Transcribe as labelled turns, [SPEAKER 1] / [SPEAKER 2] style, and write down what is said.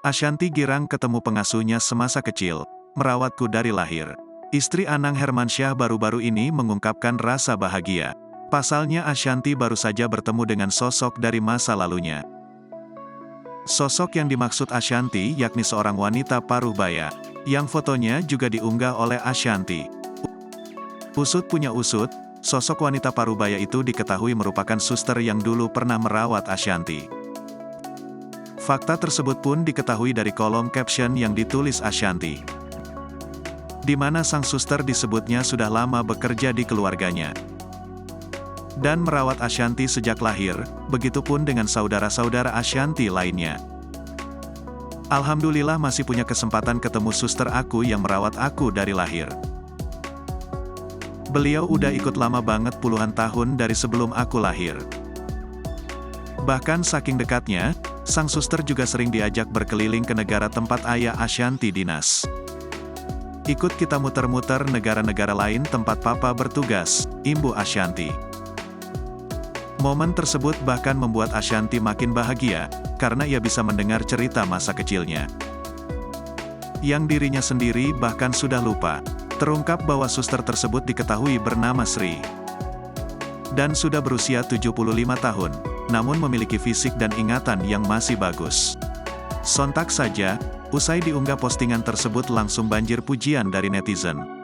[SPEAKER 1] Ashanti girang ketemu pengasuhnya semasa kecil, merawatku dari lahir. Istri Anang Hermansyah baru-baru ini mengungkapkan rasa bahagia. Pasalnya Ashanti baru saja bertemu dengan sosok dari masa lalunya. Sosok yang dimaksud Ashanti yakni seorang wanita paruh baya, yang fotonya juga diunggah oleh Ashanti. Usut punya usut, sosok wanita paruh baya itu diketahui merupakan suster yang dulu pernah merawat Ashanti. Fakta tersebut pun diketahui dari kolom caption yang ditulis Ashanti, di mana sang suster disebutnya sudah lama bekerja di keluarganya dan merawat Ashanti sejak lahir, begitupun dengan saudara-saudara Ashanti lainnya. Alhamdulillah masih punya kesempatan ketemu suster aku yang merawat aku dari lahir. Beliau udah ikut lama banget puluhan tahun dari sebelum aku lahir. Bahkan saking dekatnya, sang suster juga sering diajak berkeliling ke negara tempat ayah Ashanti dinas. Ikut kita muter-muter negara-negara lain tempat papa bertugas, imbu Ashanti. Momen tersebut bahkan membuat Ashanti makin bahagia, karena ia bisa mendengar cerita masa kecilnya, yang dirinya sendiri bahkan sudah lupa. Terungkap bahwa suster tersebut diketahui bernama Sri, dan sudah berusia 75 tahun, namun memiliki fisik dan ingatan yang masih bagus. Sontak saja, usai diunggah postingan tersebut langsung banjir pujian dari netizen.